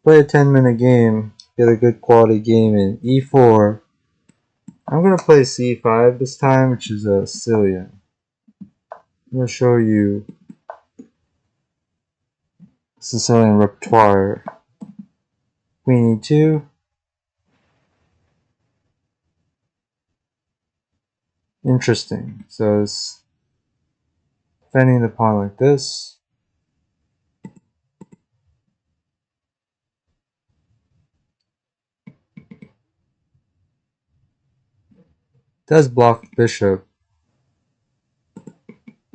play a 10-minute game, get a good quality game in e4. I'm going to play c5 this time, which is a Sicilian. I'm going to show you Sicilian repertoire. Queen e2. Interesting. So it's defending the pawn like this. Does block the bishop.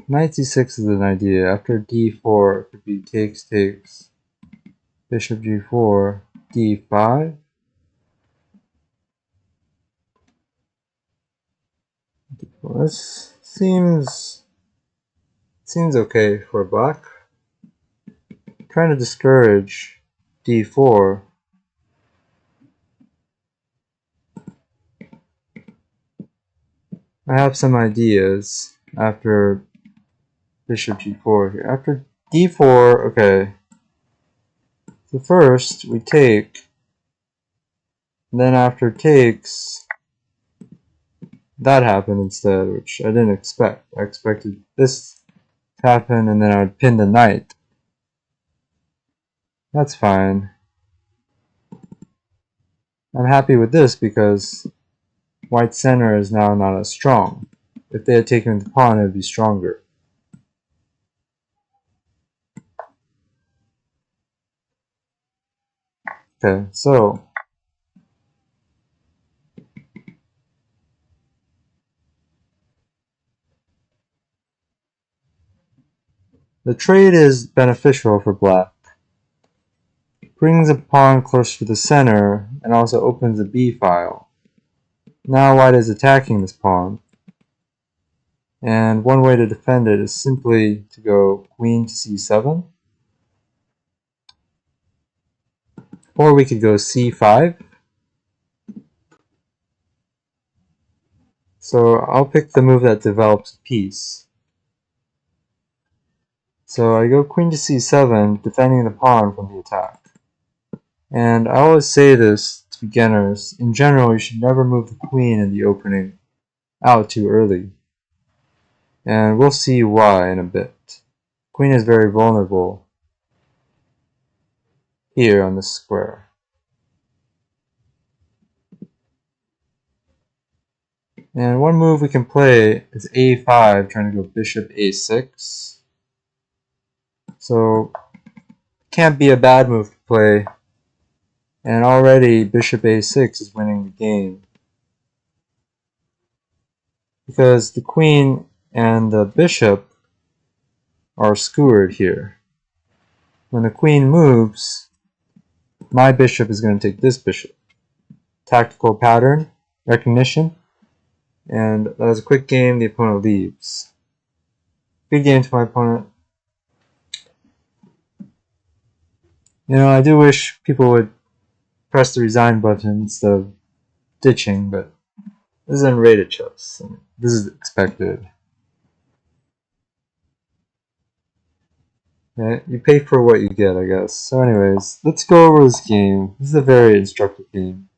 Knight c6 is an idea. After d4, it could be takes, takes. Bishop g4, d5. Well, this seems okay for black. Trying to discourage d4. I have some ideas after bishop g4 here. After d4, okay. So first we take, then after takes, that happened instead, which I didn't expect. I expected this to happen and then I would pin the knight. That's fine. I'm happy with this because white's center is now not as strong. If they had taken the pawn, it would be stronger. Okay, so the trade is beneficial for black. Brings a pawn closer to the center and also opens a b file. Now white is attacking this pawn. And one way to defend it is simply to go queen to c7. Or we could go c5. So I'll pick the move that develops a piece. So I go queen to c7, defending the pawn from the attack. And I always say this to beginners, in general you should never move the queen in the opening out too early. And we'll see why in a bit. Queen is very vulnerable here on this square. And one move we can play is a5, trying to go bishop a6. So, can't be a bad move to play. And already bishop a6 is winning the game. Because the queen and the bishop are skewered here. When the queen moves, my bishop is going to take this bishop. Tactical pattern, recognition. And that was a quick game, the opponent leaves. Good game to my opponent. You know, I do wish people would press the resign button instead of ditching, but this is unrated chess. This is expected. Yeah, you pay for what you get, I guess. So anyways, let's go over this game. This is a very instructive game.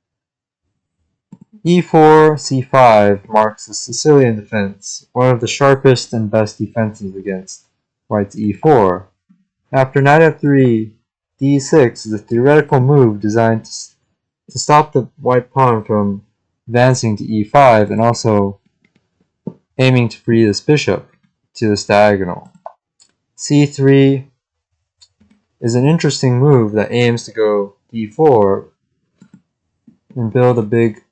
e4, c5 marks the Sicilian defense, one of the sharpest and best defenses against white's e4. After knight f3, d6 is a theoretical move designed to stop the white pawn from advancing to e5 and also aiming to free this bishop to this diagonal. c3 is an interesting move that aims to go d4 and build a big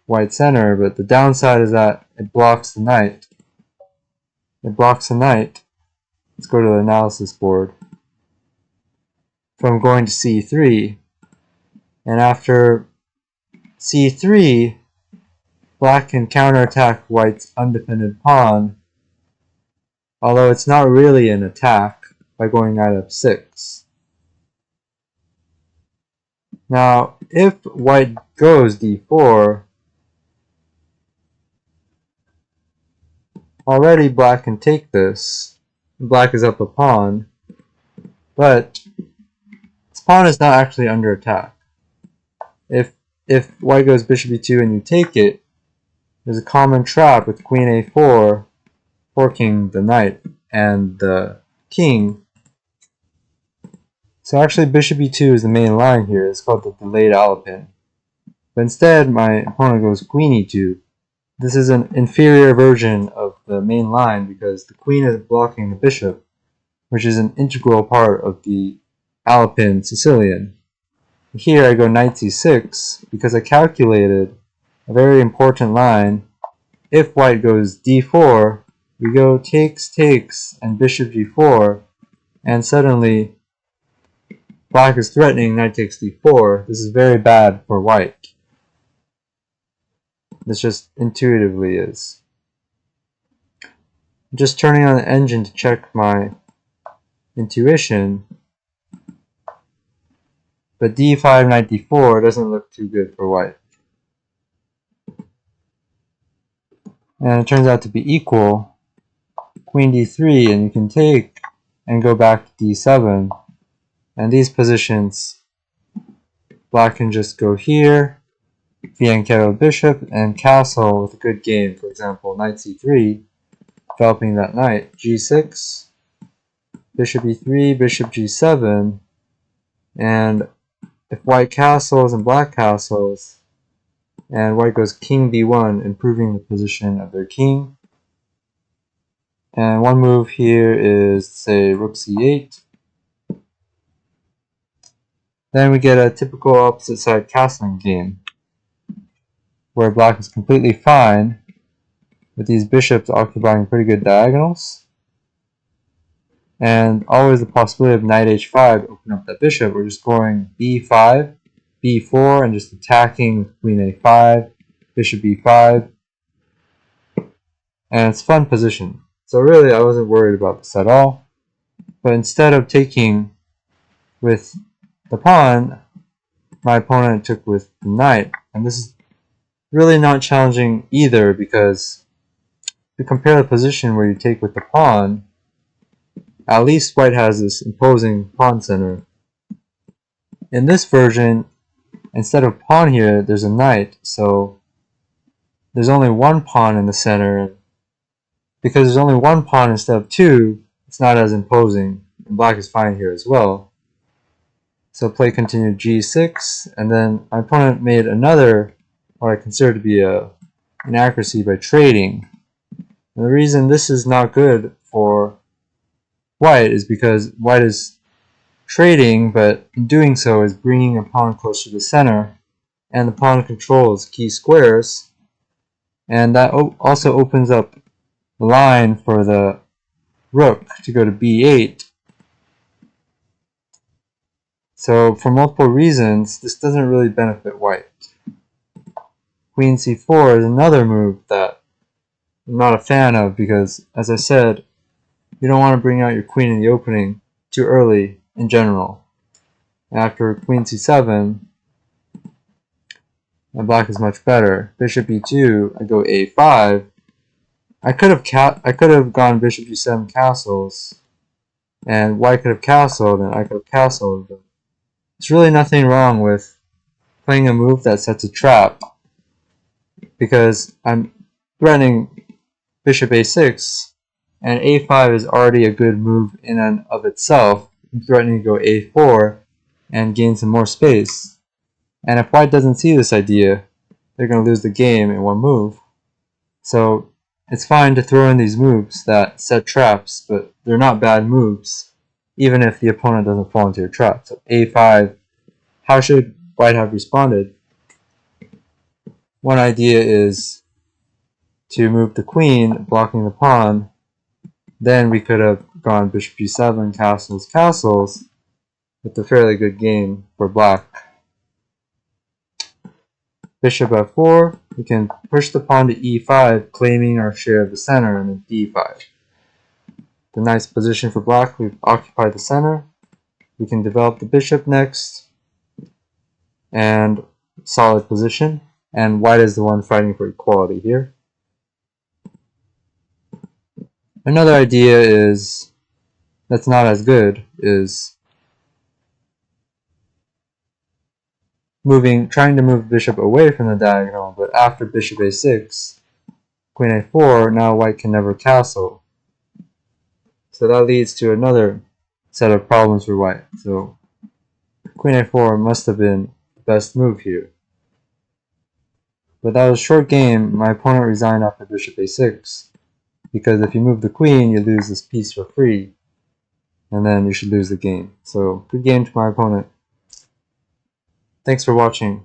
white center, but the downside is that it blocks the knight. It blocks the knight. Let's go to the analysis board. From going to c3, and after c3, black can counterattack white's undefended pawn, although it's not really an attack, by going knight f6. Now, if white goes d4, already black can take this. Black is up a pawn, but this pawn is not actually under attack. If white goes bishop e2 and you take it, there's a common trap with queen a4 forking the knight and the king. So actually bishop e2 is the main line here. It's called the delayed Alapin. But instead my opponent goes queen e2. This is an inferior version of the main line because the queen is blocking the bishop, which is an integral part of the Alapin Sicilian. Here I go knight c6 because I calculated a very important line. If white goes d4, we go takes, takes, and bishop g4, and suddenly black is threatening knight takes d4. This is very bad for white. This just intuitively is. I'm just turning on the engine to check my intuition, but d5, knight d4 doesn't look too good for white. And it turns out to be equal. Queen d3, and you can take and go back to d7. And these positions, black can just go here, fianchetto bishop, and castle with a good game. For example, knight c3, developing that knight. g6, bishop e3, bishop g7, and if white castles and black castles, and white goes king b1, improving the position of their king. And one move here is, say, rook c8. Then we get a typical opposite side castling game, where black is completely fine with these bishops occupying pretty good diagonals. And always the possibility of knight h5 open up that bishop. We're just going b5, b4, and just attacking with queen a5, bishop b5. And it's a fun position. So really I wasn't worried about this at all. But instead of taking with the pawn, my opponent took with the knight. And this is really not challenging either, because if you compare the position where you take with the pawn, at least white has this imposing pawn center. In this version, instead of pawn here, there's a knight, so there's only one pawn in the center. Because there's only one pawn instead of two, it's not as imposing, and black is fine here as well. So play continued g6, and then my opponent made another, what I consider to be a inaccuracy by trading. And the reason this is not good for white is because white is trading, but in doing so is bringing a pawn closer to the center, and the pawn controls key squares, and that also opens up the line for the rook to go to b8. So for multiple reasons, this doesn't really benefit white. Queen c4 is another move that I'm not a fan of because, as I said, you don't want to bring out your queen in the opening too early in general. After queen c7, my black is much better. Bishop e2, I go a5. I could have gone bishop g7 castles, and white could have castled, and I could have castled. But there's really nothing wrong with playing a move that sets a trap, because I'm threatening bishop a6, and a5 is already a good move in and of itself. I'm threatening to go a4 and gain some more space. And if white doesn't see this idea, they're going to lose the game in one move. So it's fine to throw in these moves that set traps, but they're not bad moves, even if the opponent doesn't fall into your trap. So a5, how should white have responded? One idea is to move the queen, blocking the pawn. Then we could have gone bishop g7, castles, castles, with a fairly good game for black. Bishop f4, we can push the pawn to e5, claiming our share of the center, and then d5. The nice position for black, we've occupied the center. We can develop the bishop next, and solid position. And white is the one fighting for equality here. Another idea is that's not as good is trying to move bishop away from the diagonal, but after bishop a6, queen a4, now white can never castle. So that leads to another set of problems for white. So queen a4 must have been the best move here. But that was a short game. My opponent resigned after bishop a6, because if you move the queen, you lose this piece for free, and then you should lose the game. So good game to my opponent. Thanks for watching.